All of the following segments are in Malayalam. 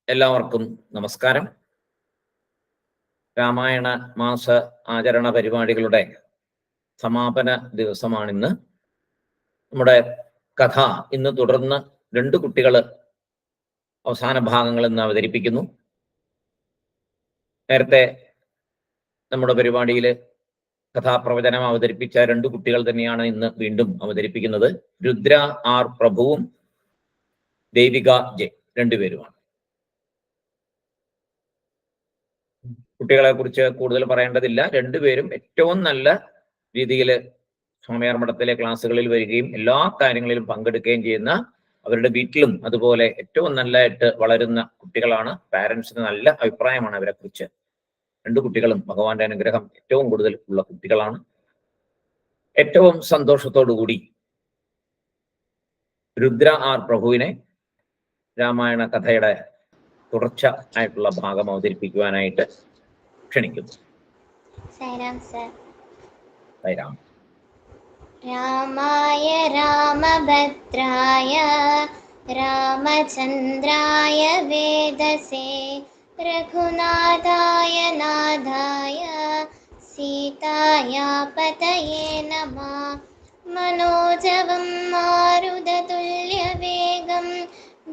എല്ലാവർക്കും നമസ്കാരം. രാമായണ മാസ ആചരണ പരിപാടികളുടെ സമാപന ദിവസമാണിന്ന്. നമ്മുടെ കഥ ഇന്ന് തുടർന്ന് 2 കുട്ടികൾ അവസാന ഭാഗങ്ങൾ ഇന്ന് അവതരിപ്പിക്കുന്നു. നേരത്തെ നമ്മുടെ പരിപാടിയിൽ കഥാപ്രവചനം അവതരിപ്പിച്ച 2 കുട്ടികൾ തന്നെയാണ് ഇന്ന് വീണ്ടും അവതരിപ്പിക്കുന്നത്. രുദ്ര ആർ പ്രഭുവും ദേവിക ജെ രണ്ടുപേരുമാണ്. കുട്ടികളെ കുറിച്ച് കൂടുതൽ പറയേണ്ടതില്ല. രണ്ടുപേരും ഏറ്റവും നല്ല രീതിയിൽ സ്വാമിയാർ മഠത്തിലെ ക്ലാസ്സുകളിൽ വരികയും എല്ലാ കാര്യങ്ങളിലും പങ്കെടുക്കുകയും ചെയ്യുന്ന, അവരുടെ വീട്ടിലും അതുപോലെ ഏറ്റവും നല്ലതായിട്ട് വളരുന്ന കുട്ടികളാണ്. പാരൻസിന് നല്ല അഭിപ്രായമാണ് അവരെ കുറിച്ച്. 2 കുട്ടികളും ഭഗവാന്റെ അനുഗ്രഹം ഏറ്റവും കൂടുതൽ ഉള്ള കുട്ടികളാണ്. ഏറ്റവും സന്തോഷത്തോടുകൂടി രുദ്ര ആർ പ്രഭുവിനെ രാമായണ കഥയുടെ തുടർച്ച ആയിട്ടുള്ള ഭാഗം അവതരിപ്പിക്കുവാനായിട്ട് ക്ഷണിക്കുന്നു. രാമായ രാമഭദ്രായ രാമചന്ദ്രായ വേദസേ രഘുനാഥായ നാഥായ സീതായാ പതയേ നമഃ. മനോജവം മാരുതതുല്യവേഗം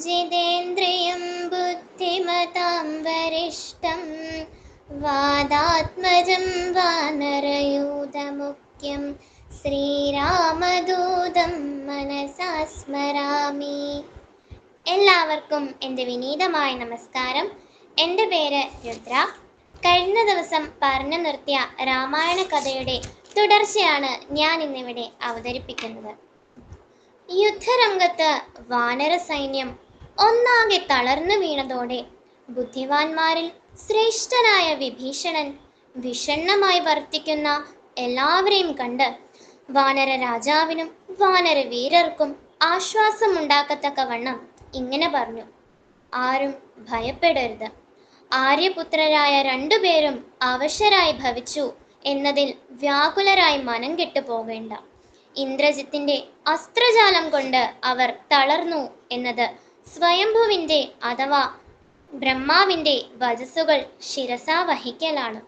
ജിതേന്ദ്രിയം ബുദ്ധിമതാം വരിഷ്ഠം വാദാത്മജം വാനരയൂഥമുഖ്യം ശ്രീരാമദൂതം മനസാ സ്മരാമി. എല്ലാവർക്കും എൻ്റെ വിനീതമായ നമസ്കാരം. എൻ്റെ പേര് രുദ്ര. കഴിഞ്ഞ ദിവസം പറഞ്ഞു നിർത്തിയ രാമായണ കഥയുടെ തുടർച്ചയാണ് ഞാൻ ഇന്നിവിടെ അവതരിപ്പിക്കുന്നത്. യുദ്ധരംഗത്ത് വാനര സൈന്യം ഒന്നാകെ തളർന്നു വീണതോടെ ബുദ്ധിമാന്മാരിൽ ശ്രേഷ്ഠനായ വിഭീഷണൻ വിഷണ്ണമായി വർത്തിക്കുന്ന എല്ലാവരെയും കണ്ട് വാനര രാജാവിനും വാനര വീരർക്കും ആശ്വാസമുണ്ടാക്കത്തക്കവണ്ണം ഇങ്ങനെ പറഞ്ഞു: ആരും ഭയപ്പെടരുത്. ആര്യപുത്രരായ 2 പേരും അവശരായി ഭവിച്ചു എന്നതിൽ വ്യാകുലരായി മനം കെട്ടു പോകേണ്ട. ഇന്ദ്രജിത്തിന്റെ അസ്ത്രജാലം കൊണ്ട് അവർ തളർന്നു എന്നത് സ്വയംഭുവിന്റെ അഥവാ ബ്രഹ്മാവിന്റെ വചസ്സുകൾ ശിരസാ വഹിക്കലാണ്.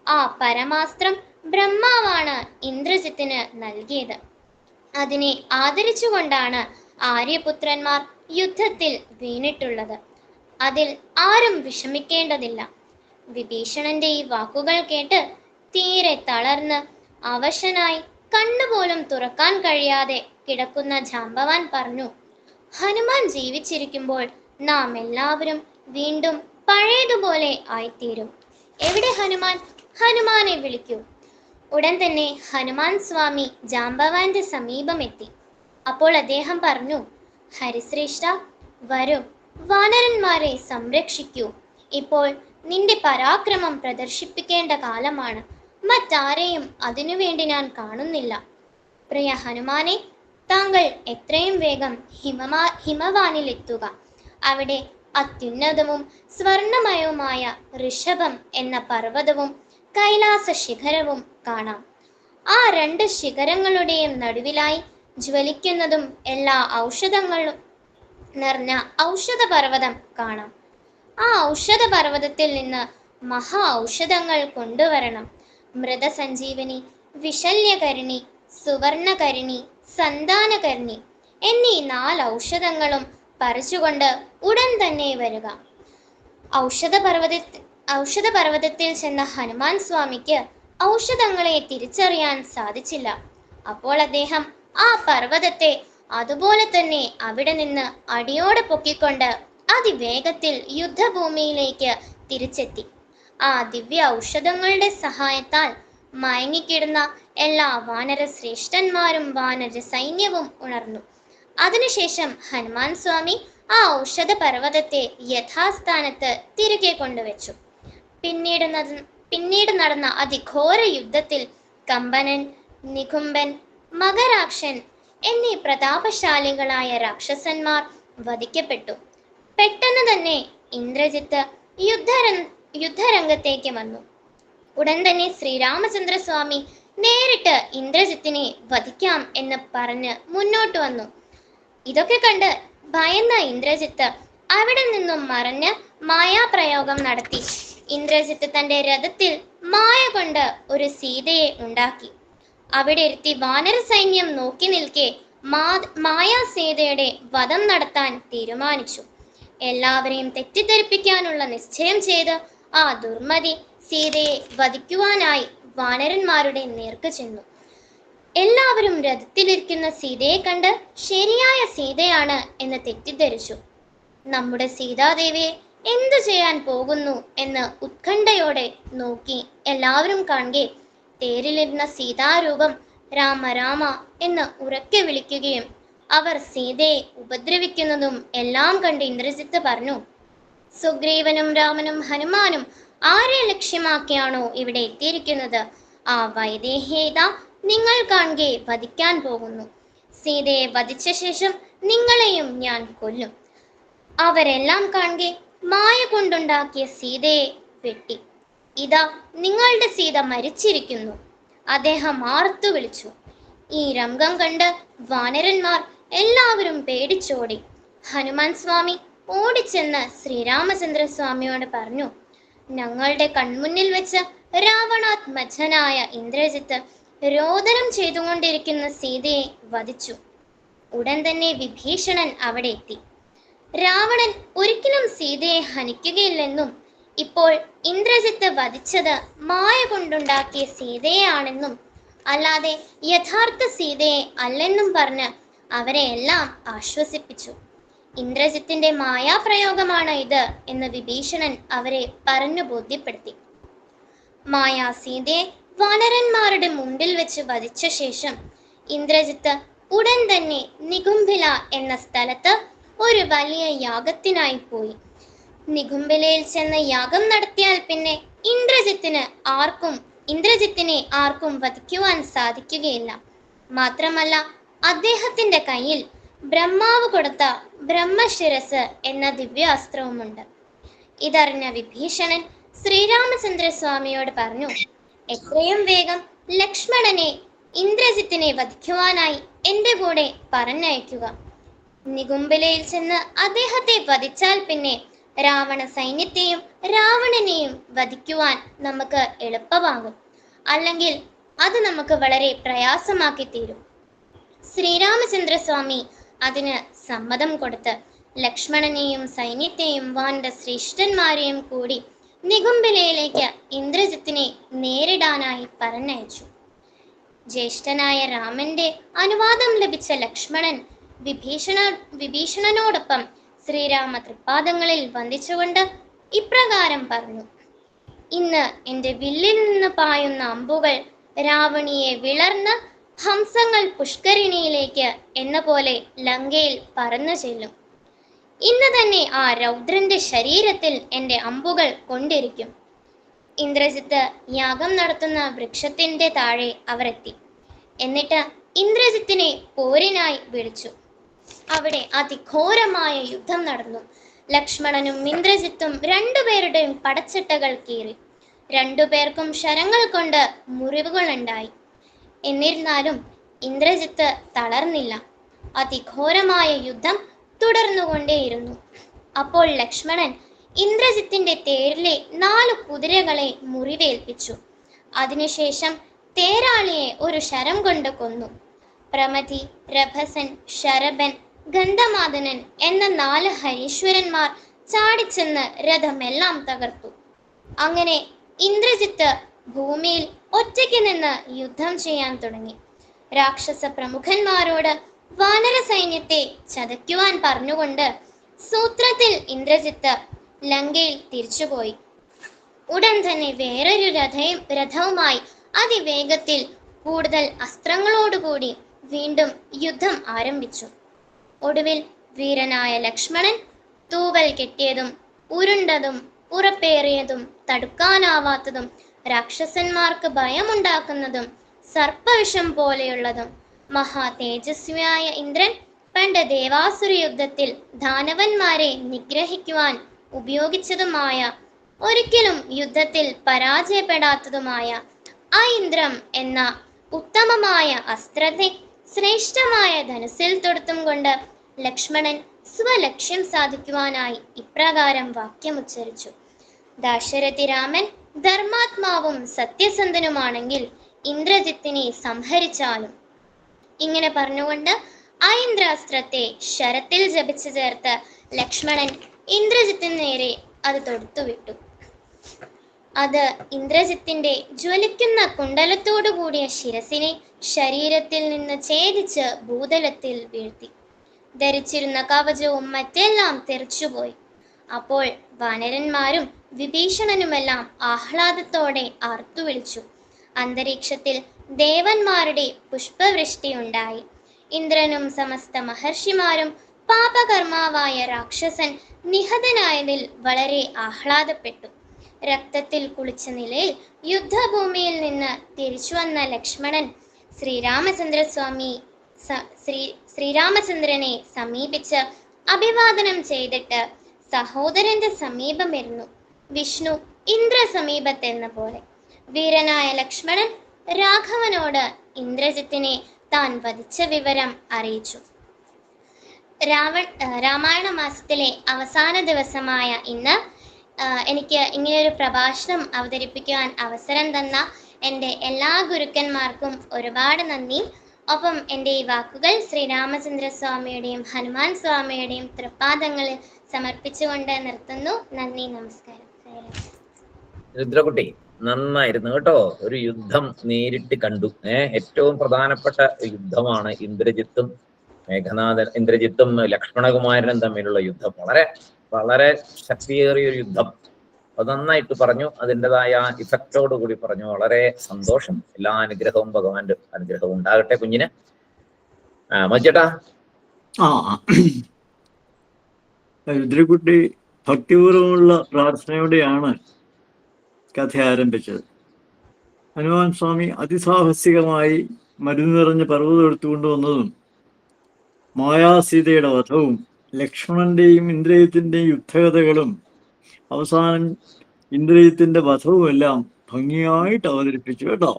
ആ പരമാസ്ത്രം ബ്രഹ്മാവാണ് ഇന്ദ്രജിത്തിന് നൽകിയത്. അതിനെ ആദരിച്ചുകൊണ്ടാണ് ആര്യപുത്രന്മാർ യുദ്ധത്തിൽ വീണിട്ടുള്ളത്. അതിൽ ആരും വിഷമിക്കേണ്ടതില്ല. വിഭീഷണന്റെ ഈ വാക്കുകൾ കേട്ട് തീരെ തളർന്ന് അവശനായി കണ്ണുപോലും തുറക്കാൻ കഴിയാതെ കിടക്കുന്ന ജാമ്പവാൻ പറഞ്ഞു: ഹനുമാൻ ജീവിച്ചിരിക്കുമ്പോൾ നാം എല്ലാവരും വീണ്ടും പഴയതുപോലെ ആയിത്തീരും. എവിടെ ഹനുമാൻ? ഹനുമാനെ വിളിക്കൂ. ഉടൻ തന്നെ ഹനുമാൻ സ്വാമി ജാമ്പവാന്റെ സമീപമെത്തി. അപ്പോൾ അദ്ദേഹം പറഞ്ഞു: ഹരിശ്രേഷ്ഠ, വരൂ, വാനരന്മാരെ സംരക്ഷിക്കൂ. ഇപ്പോൾ നിന്റെ പരാക്രമം പ്രദർശിപ്പിക്കേണ്ട കാലമാണ്. മറ്റാരെയും അതിനുവേണ്ടി ഞാൻ കാണുന്നില്ല. പ്രിയ ഹനുമാനെ, താങ്കൾ എത്രയും വേഗം ഹിമവാനിലെത്തുക. അവിടെ അത്യുന്നതവും സ്വർണമയവുമായ ഋഷഭം എന്ന പർവ്വതവും കൈലാസ ശിഖരവും കാണാം. ആ 2 ശിഖരങ്ങളുടെയും നടുവിലായി ജ്വലിക്കുന്നതും എല്ലാ ഔഷധങ്ങളും നിറഞ്ഞ ഔഷധ പർവ്വതം കാണാം. ആ ഔഷധ പർവ്വതത്തിൽ നിന്ന് മഹാ ഔഷധങ്ങൾ കൊണ്ടുവരണം. മൃതസഞ്ജീവനി, വിശല്യകരിണി, സുവർണകരിണി, സന്താനകരിണി എന്നീ 4 ഔഷധങ്ങളും പറിച്ചുകൊണ്ട് ഉടൻ തന്നെ വരിക. ഔഷധ പർവ്വതത്തിൽ ചെന്ന ഹനുമാൻ സ്വാമിക്ക് ഔഷധങ്ങളെ തിരിച്ചറിയാൻ സാധിച്ചില്ല. അപ്പോൾ അദ്ദേഹം ആ പർവ്വതത്തെ അതുപോലെ തന്നെ അവിടെ നിന്ന് അടിയോടെ പൊക്കിക്കൊണ്ട് അതിവേഗത്തിൽ യുദ്ധഭൂമിയിലേക്ക് തിരിച്ചെത്തി. ആ ദിവ്യ ഔഷധങ്ങളുടെ സഹായത്താൽ മയങ്ങിക്കിടുന്ന എല്ലാ വാനര ശ്രേഷ്ഠന്മാരും വാനര സൈന്യവും ഉണർന്നു. അതിനുശേഷം ഹനുമാൻ സ്വാമി ആ ഔഷധ പർവ്വതത്തെ യഥാസ്ഥാനത്ത് തിരികെ കൊണ്ടുവച്ചു. പിന്നീട് നടന്ന അതിഘോര യുദ്ധത്തിൽ കമ്പനൻ, നികുംബൻ, മകരാക്ഷൻ എന്നീ പ്രതാപശാലികളായ രാക്ഷസന്മാർ വധിക്കപ്പെട്ടു. പെട്ടെന്ന് തന്നെ ഇന്ദ്രജിത്ത് യുദ്ധരംഗത്തേക്ക് വന്നു. ഉടൻ തന്നെ ശ്രീരാമചന്ദ്രസ്വാമി നേരിട്ട് ഇന്ദ്രജിത്തിനെ വധിക്കാം എന്ന് പറഞ്ഞ് മുന്നോട്ട് വന്നു. ഇതൊക്കെ കണ്ട് ഭയന്ന ഇന്ദ്രജിത്ത് അവിടെ നിന്നും മറഞ്ഞ് മായാപ്രയോഗം നടത്തി. ഇന്ദ്രജിത്ത് തന്റെ രഥത്തിൽ മായ കൊണ്ട് ഒരു സീതയെ ഉണ്ടാക്കി. അവിടെ ഇരുത്തി വാനര സൈന്യം നോക്കി നിൽക്കെ മായാ സീതയുടെ വധം നടത്താൻ തീരുമാനിച്ചു. എല്ലാവരെയും തെറ്റിദ്ധരിപ്പിക്കാനുള്ള നിശ്ചയം ചെയ്ത് ആ ദുർമതി സീതയെ വധിക്കുവാനായി വാനരന്മാരുടെ നേർക്ക് ചെന്നു. എല്ലാവരും രഥത്തിലിരിക്കുന്ന സീതയെ കണ്ട് ശരിയായ സീതയാണ് എന്ന് തെറ്റിദ്ധരിച്ചു. നമ്മുടെ സീതാദേവിയെ എന്തു ചെയ്യാൻ പോകുന്നു എന്ന് ഉത്കണ്ഠയോടെ നോക്കി എല്ലാവരും കാണുകെ തേരിലിരുന്ന സീതാരൂപം രാമ രാമ എന്ന് ഉറക്കെ വിളിക്കുകയും അവർ സീതയെ ഉപദ്രവിക്കുന്നതും എല്ലാം കണ്ട് ഇന്ദ്രജിത്ത് പറഞ്ഞു, സുഗ്രീവനും രാമനും ഹനുമാനും ആരെ ലക്ഷ്യമാക്കിയാണോ ഇവിടെ എത്തിയിരിക്കുന്നത്, ആ വൈദേഹിത നിങ്ങൾ കാണുകെ വധിക്കാൻ പോകുന്നു. സീതയെ വധിച്ച ശേഷം നിങ്ങളെയും ഞാൻ കൊല്ലും. അവരെല്ലാം കാണുകെ മായ കൊണ്ടുണ്ടാക്കിയ സീതയെ വെട്ടി. ഇതാ നിങ്ങളുടെ സീത മരിച്ചിരിക്കുന്നു. അദ്ദേഹം ആർത്തു വിളിച്ചു. ഈ രംഗം കണ്ട് വാനരന്മാർ എല്ലാവരും പേടിച്ചോടി. ഹനുമാൻ സ്വാമി ഓടിച്ചെന്ന് ശ്രീരാമചന്ദ്രസ്വാമിയോട് പറഞ്ഞു, ഞങ്ങളുടെ കൺമുന്നിൽ വെച്ച് രാവണാത്മജനായ ഇന്ദ്രജിത്ത് രോദനം ചെയ്തുകൊണ്ടിരിക്കുന്ന സീതയെ വധിച്ചു. ഉടൻ തന്നെ വിഭീഷണൻ അവിടെ എത്തി. രാവണൻ ഒരിക്കലും സീതയെ ഹനിക്കുകയില്ലെന്നും ഇപ്പോൾ ഇന്ദ്രജിത്ത് വധിച്ചത് മായ കൊണ്ടുണ്ടാക്കിയ സീതയെയാണെന്നും അല്ലാതെ യഥാർത്ഥ സീതയെ അല്ലെന്നും പറഞ്ഞ് അവരെ എല്ലാം ആശ്വസിപ്പിച്ചു. ഇന്ദ്രജിത്തിന്റെ മായാപ്രയോഗമാണ് ഇത് എന്ന് വിഭീഷണൻ അവരെ പറഞ്ഞു ബോധ്യപ്പെടുത്തി. മായാ സീതയെ വാനരന്മാരുടെ മുമ്പിൽ വെച്ച് വധിച്ച ശേഷം ഇന്ദ്രജിത്ത് ഉടൻ തന്നെ നികുംഭില എന്ന സ്ഥലത്ത് ഒരു വലിയ യാഗത്തിനായി പോയി. നികുംഭിലയിൽ ചെന്ന് യാഗം നടത്തിയാൽ പിന്നെ ഇന്ദ്രജിത്തിനെ ആർക്കും വധിക്കുവാൻ സാധിക്കുകയില്ല. മാത്രമല്ല അദ്ദേഹത്തിന്റെ കയ്യിൽ ബ്രഹ്മാവ് കൊടുത്ത ബ്രഹ്മശിരസ് എന്ന ദിവ്യാസ്ത്രവുമുണ്ട്. ഇതറിഞ്ഞ വിഭീഷണൻ ശ്രീരാമചന്ദ്രസ്വാമിയോട് പറഞ്ഞു, എത്രയും വേഗം ലക്ഷ്മണനെ ഇന്ദ്രജിത്തിനെ വധിക്കുവാനായി എന്റെ കൂടെ പറഞ്ഞയക്കുക. നികുംഭിലയിൽ ചെന്ന് അദ്ദേഹത്തെ വധിച്ചാൽ പിന്നെ രാവണ സൈന്യത്തെയും രാവണനെയും വധിക്കുവാൻ നമുക്ക് എളുപ്പമാകും. അല്ലെങ്കിൽ അത് നമുക്ക് വളരെ പ്രയാസമാക്കി തീരും. ശ്രീരാമചന്ദ്രസ്വാമി അതിന് സമ്മതം കൊടുത്ത് ലക്ഷ്മണനെയും സൈന്യത്തെയും വാനര ശ്രേഷ്ഠന്മാരെയും കൂടി നികുംഭിലയിലേക്ക് ഇന്ദ്രജിത്തിനെ നേരിടാനായി പറഞ്ഞയച്ചു. ജ്യേഷ്ഠനായ രാമന്റെ അനുവാദം ലഭിച്ച ലക്ഷ്മണൻ വിഭീഷണനോടൊപ്പം ശ്രീരാമ തൃപ്പാദങ്ങളിൽ വന്ദിച്ചുകൊണ്ട് ഇപ്രകാരം പറഞ്ഞു, ഇന്ന് എന്റെ വില്ലിൽ നിന്ന് പായുന്ന അമ്പുകൾ രാവണിയെ വിളർന്ന് ഹംസങ്ങൾ പുഷ്കരിണിയിലേക്ക് എന്ന പോലെ ലങ്കയിൽ പറന്നു ചെല്ലും. ഇന്ന് തന്നെ ആ രൗദ്രന്റെ ശരീരത്തിൽ എന്റെ അമ്പുകൾ കൊണ്ടിരിക്കും. ഇന്ദ്രജിത്ത് യാഗം നടത്തുന്ന വൃക്ഷത്തിന്റെ താഴെ അവർ എത്തി. എന്നിട്ട് ഇന്ദ്രജിത്തിനെ പോരിനായി വിളിച്ചു. അവിടെ അതിഘോരമായ യുദ്ധം നടന്നു. ലക്ഷ്മണനും ഇന്ദ്രജിത്തും രണ്ടുപേരുടെയും പടച്ചട്ടകൾ കീറി. രണ്ടുപേർക്കും ശരങ്ങൾ കൊണ്ട് മുറിവുകളുണ്ടായി. എന്നിരുന്നാലും ഇന്ദ്രജിത്ത് തളർന്നില്ല. അതിഘോരമായ യുദ്ധം തുടർന്നുകൊണ്ടേയിരുന്നു. അപ്പോൾ ലക്ഷ്മണൻ ഇന്ദ്രജിത്തിന്റെ തേരിലെ 4 കുതിരകളെ മുറിവേൽപ്പിച്ചു. അതിനുശേഷം തേരാളിയെ ഒരു ശരം കൊണ്ട് കൊന്നു. പ്രമഥി, രഭസൻ, ശരഭൻ, ഗന്ധമാദനൻ എന്ന 4 ഹരീശ്വരന്മാർ ചാടിച്ചെന്ന് രഥമെല്ലാം തകർത്തു. അങ്ങനെ ഇന്ദ്രജിത്ത് ഭൂമിയിൽ ഒറ്റയ്ക്ക് നിന്ന് യുദ്ധം ചെയ്യാൻ തുടങ്ങി. രാക്ഷസ പ്രമുഖന്മാരോട് വാനര സൈന്യത്തെ ചതയ്ക്കുവാൻ പറഞ്ഞുകൊണ്ട് സൂത്രത്തിൽ ഇന്ദ്രജിത്ത് ലങ്കയിൽ തിരിച്ചുപോയി. ഉടൻ തന്നെ വേറൊരു രഥവുമായി അതിവേഗത്തിൽ കൂടുതൽ അസ്ത്രങ്ങളോടുകൂടി വീണ്ടും യുദ്ധം ആരംഭിച്ചു. ഒടുവിൽ വീരനായ ലക്ഷ്മണൻ തൂവൽ കെട്ടിയതും ഉരുണ്ടതും ഉറപ്പേറിയതും തടുക്കാനാവാത്തതും രാക്ഷസന്മാർക്ക് ഭയമുണ്ടാക്കുന്നതും സർപ്പവിഷം പോലെയുള്ളതും മഹാ തേജസ്വിയായ ഇന്ദ്രൻ പണ്ട് ദേവാസുര യുദ്ധത്തിൽ ദാനവന്മാരെ നിഗ്രഹിക്കുവാൻ ഉപയോഗിച്ചതുമായ ഒരിക്കലും യുദ്ധത്തിൽ പരാജയപ്പെടാത്തതുമായ ഐന്ദ്രം എന്ന ഉത്തമമായ അസ്ത്രത്തെ ശ്രേഷ്ഠമായ ധനുസിൽ തൊടുത്തും കൊണ്ട് ലക്ഷ്മണൻ സ്വലക്ഷ്യം സാധിക്കുവാനായി ഇപ്രകാരം വാക്യമുച്ചരിച്ചു: ദാശരഥി രാമൻ ധർമാത്മാവും സത്യസന്ധനുമാണെങ്കിൽ ഇന്ദ്രജിത്തിനെ സംഹരിച്ചാലും. ഇങ്ങനെ പറഞ്ഞുകൊണ്ട് ഐന്ദ്രാസ്ത്രത്തെ ശരത്തിൽ ജപിച്ചു ചേർത്ത് ലക്ഷ്മണൻ ഇന്ദ്രജിത്തിന് നേരെ അത് തൊടുത്തുവിട്ടു. അത് ഇന്ദ്രജിത്തിന്റെ ജ്വലിക്കുന്ന കുണ്ടലത്തോടു കൂടിയ ശിരസിനെ ശരീരത്തിൽ നിന്ന് ഛേദിച്ച് ഭൂതലത്തിൽ വീഴ്ത്തി. ധരിച്ചിരുന്ന കവചവും മറ്റെല്ലാം തെറിച്ചുപോയി. അപ്പോൾ വാനരന്മാരും വിഭീഷണനുമെല്ലാം ആഹ്ലാദത്തോടെ ആർത്തുവിളിച്ചു. അന്തരീക്ഷത്തിൽ ദേവന്മാരുടെ പുഷ്പവൃഷ്ടി ഉണ്ടായി. ഇന്ദ്രനും സമസ്ത മഹർഷിമാരും പാപകർമാവായ രാക്ഷസൻ നിഹതനായതിൽ വളരെ ആഹ്ലാദപ്പെട്ടു. രക്തത്തിൽ കുളിച്ച നിലയിൽ യുദ്ധഭൂമിയിൽ നിന്ന് തിരിച്ചു വന്ന ലക്ഷ്മണൻ ശ്രീരാമചന്ദ്രനെ സമീപിച്ച് അഭിവാദനം ചെയ്തിട്ട് സഹോദരന്റെ സമീപമിരുന്നു. വിഷ്ണു ഇന്ദ്ര സമീപത്തെന്ന പോലെ വീരനായ ലക്ഷ്മണൻ രാഘവനോട് ഇന്ദ്രജിത്തിനെ താൻ വധിച്ച വിവരം അറിയിച്ചു. രാമായണ മാസത്തിലെ അവസാന ദിവസമായ ഇന്ന് എനിക്ക് ഇങ്ങനെയൊരു പ്രഭാഷണം അവതരിപ്പിക്കുവാൻ അവസരം തന്ന എൻ്റെ എല്ലാ ഗുരുക്കന്മാർക്കും ഒരുപാട് നന്ദി. ഒപ്പം എൻ്റെ ഈ വാക്കുകൾ ശ്രീരാമചന്ദ്ര സ്വാമിയുടെയും ഹനുമാൻ സ്വാമിയുടെയും തൃപ്പാദങ്ങളിൽ സമർപ്പിച്ചുകൊണ്ട് നിർത്തുന്നു. നന്ദി, നമസ്കാരം. രുദ്രകുട്ടി നന്നായിരുന്നു കേട്ടോ. ഒരു യുദ്ധം നേരിട്ട് കണ്ടു. ഏറ്റവും പ്രധാനപ്പെട്ട യുദ്ധമാണ് ഇന്ദ്രജിത്തും ലക്ഷ്മണകുമാരനും തമ്മിലുള്ള യുദ്ധം. വളരെ വളരെ ശക്തിയേറിയ ഒരു യുദ്ധം. അത് നന്നായിട്ട് പറഞ്ഞു, അതിൻ്റെതായ ഇഫക്റ്റോട് കൂടി പറഞ്ഞു. വളരെ സന്തോഷം. എല്ലാ അനുഗ്രഹവും ഭഗവാന്റെ അനുഗ്രഹവും ഉണ്ടാകട്ടെ കുഞ്ഞിന്. മജ്ജേട്ടാ. രുദ്രകുട്ടി ഭക്തിപൂർവമുള്ള പ്രാർത്ഥനയോടെയാണ് കഥ ആരംഭിച്ചത്. ഹനുമാൻ സ്വാമി അതിസാഹസികമായി മരുന്ന് നിറഞ്ഞ പർവ്വതം എടുത്തുകൊണ്ടുവന്നതും മായാസീതയുടെ വധവും ലക്ഷ്മണന്റെയും ഇന്ദ്രജിത്തിന്റെയും യുദ്ധകഥകളും അവസാനം ഇന്ദ്രജിത്തിന്റെ വധവുമെല്ലാം ഭംഗിയായിട്ട് അവതരിപ്പിച്ചു കേട്ടോ.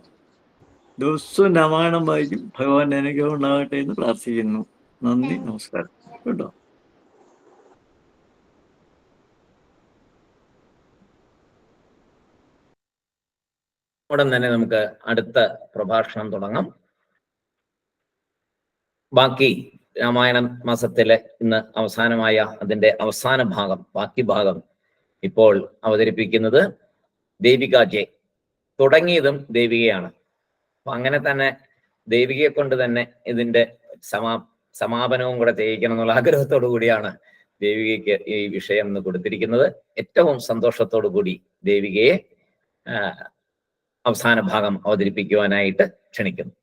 ദിവസവും രാമായണം വായിക്കും. ഭഗവാന്റെ അനുഗ്രഹം ഉണ്ടാകട്ടെ എന്ന് പ്രാർത്ഥിക്കുന്നു. നന്ദി, നമസ്കാരം കേട്ടോ. ഉടൻ തന്നെ നമുക്ക് അടുത്ത പ്രഭാഷണം തുടങ്ങാം. ബാക്കി രാമായണ മാസത്തിലെ ഇന്ന് അവസാനമായ അതിന്റെ അവസാന ഭാഗം, ബാക്കി ഭാഗം ഇപ്പോൾ അവതരിപ്പിക്കുന്നത് ദേവിക ജെ. തുടങ്ങിയതും ദേവികയാണ്. അപ്പൊ അങ്ങനെ തന്നെ ദേവികയെ കൊണ്ട് തന്നെ ഇതിന്റെ സമാപനവും കൂടെ ചെയ്യിക്കണം എന്നുള്ള ആഗ്രഹത്തോടു കൂടിയാണ് ദേവികയ്ക്ക് ഈ വിഷയം ഇന്ന് കൊടുത്തിരിക്കുന്നത്. ഏറ്റവും സന്തോഷത്തോടു കൂടി ദേവികയെ അവസാന ഭാഗം അവതരിപ്പിക്കുവാനായിട്ട് ക്ഷണിക്കുന്നു.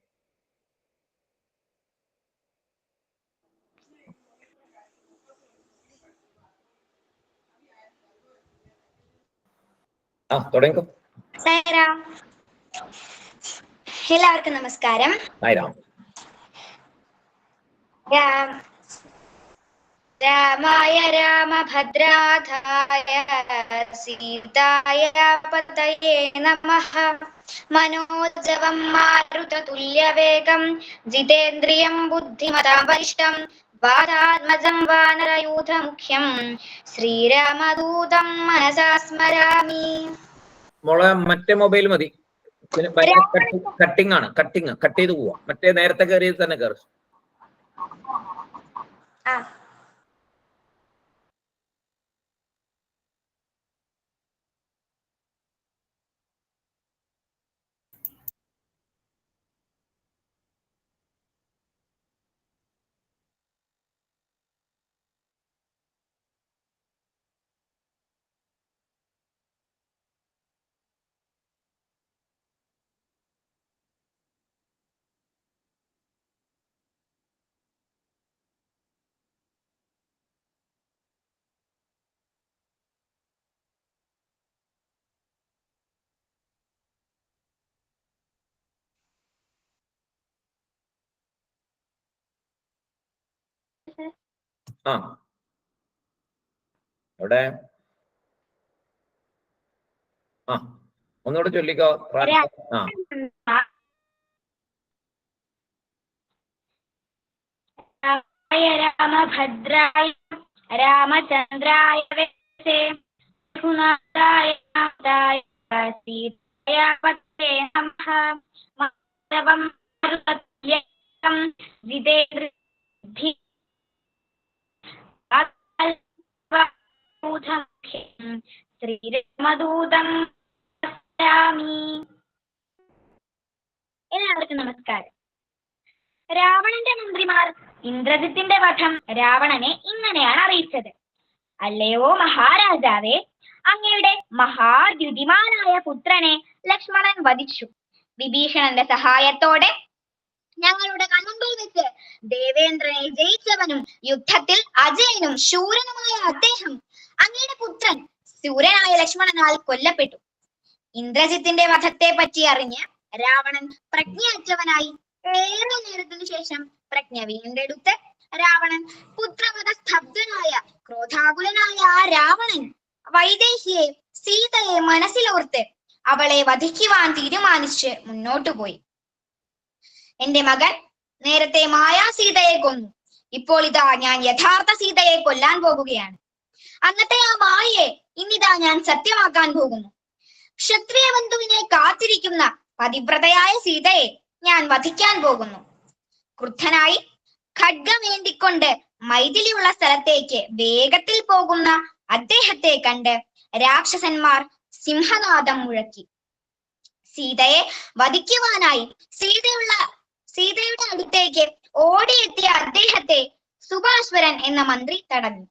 തുടങ്ങിക്കോ. എല്ലാവർക്കും നമസ്കാരം. രാമായ രാമഭദ്രാധായ സീതായ പതയേ നമഃ. മനോജവം മാരുതതുല്യവേഗം ജിതേന്ദ്രിയം ബുദ്ധിമതാം വരിഷ്ഠം വാതാത്മജം വാനരയൂഥമുഖ്യം ശ്രീരാമദൂതം മനസാ സ്മരാമി. മോളെ മറ്റേ മൊബൈൽ മതി. കട്ടിങ് ആണ്, കട്ട് ചെയ്ത് പോവാ. മറ്റേ നേരത്തെ കയറിയത് തന്നെ കയറി. എവിടെ? ഒന്നുകൂടെ ചൊല്ലിക്കോ. സീതായ രാമഭദ്രായ രാമചന്ദ്രായ വേദസേ രഘുനാഥായ നാഥായ സീതായ പതേ നമഃ. മാധവം മരുതതുല്യം ജിതേന്ദ്രബുദ്ധി ശ്രീരാമദൂതം നമാമി. എല്ലാവർക്കും നമസ്കാരം. രാവണന്റെ മന്ത്രിമാർ ഇന്ദ്രജിത്തിന്റെ വധം രാവണനെ ഇങ്ങനെയാണ് അറിയിച്ചത്. അല്ലയോ മഹാരാജാവേ, അങ്ങയുടെ മഹാദ്യുതിമാനായ പുത്രനെ ലക്ഷ്മണൻ വധിച്ചു. വിഭീഷണന്റെ സഹായത്തോടെ ഞങ്ങളുടെ കൺമുമ്പിൽ വെച്ച് ദേവേന്ദ്രനെ ജയിച്ചവനും യുദ്ധത്തിൽ അജയനും ശൂരനുമായ അദ്ദേഹം അങ്ങയുടെ പുത്രൻ ശൂരനായ ലക്ഷ്മണനാൽ കൊല്ലപ്പെട്ടു. ഇന്ദ്രജിത്തിന്റെ വധത്തെ പറ്റി അറിഞ്ഞ് രാവണൻ പ്രജ്ഞയറ്റവനായി ഏറെ നേരത്തിനു ശേഷം പ്രജ്ഞ വീണ്ടെടുത്ത് രാവണൻ പുത്രവധ സ്തബ്ധനായ ക്രോധാകുലനായ ആ രാവണൻ വൈദേഹിയെ സീതയെ മനസ്സിലോർത്ത് അവളെ വധിക്കുവാൻ തീരുമാനിച്ച് മുന്നോട്ടു പോയി. എന്റെ മകൻ നേരത്തെ മായാ സീതയെ കൊന്നു. ഇപ്പോൾ ഇതാ ഞാൻ യഥാർത്ഥ സീതയെ കൊല്ലാൻ പോകുകയാണ്. അന്നത്തെ ആ മായയെ ഇന്നിതാ ഞാൻ സത്യമാക്കാൻ പോകുന്നു. ക്ഷത്രിയ ബന്ധുവിനെ കാത്തിരിക്കുന്ന പതിവ്രതയായ സീതയെ ഞാൻ വധിക്കാൻ പോകുന്നു. ക്രുദ്ധനായി ഖഡ്ഗമേന്തിക്കൊണ്ട് മൈഥിലിയുള്ള സ്ഥലത്തേക്ക് വേഗത്തിൽ പോകുന്ന അദ്ദേഹത്തെ കണ്ട് രാക്ഷസന്മാർ സിംഹനാദം മുഴക്കി. സീതയെ വധിക്കുവാനായി സീതയുടെ അടുത്തേക്ക് ഓടിയെത്തിയ അദ്ദേഹത്തെ സുഭാശ്വരൻ എന്ന മന്ത്രി തടഞ്ഞു.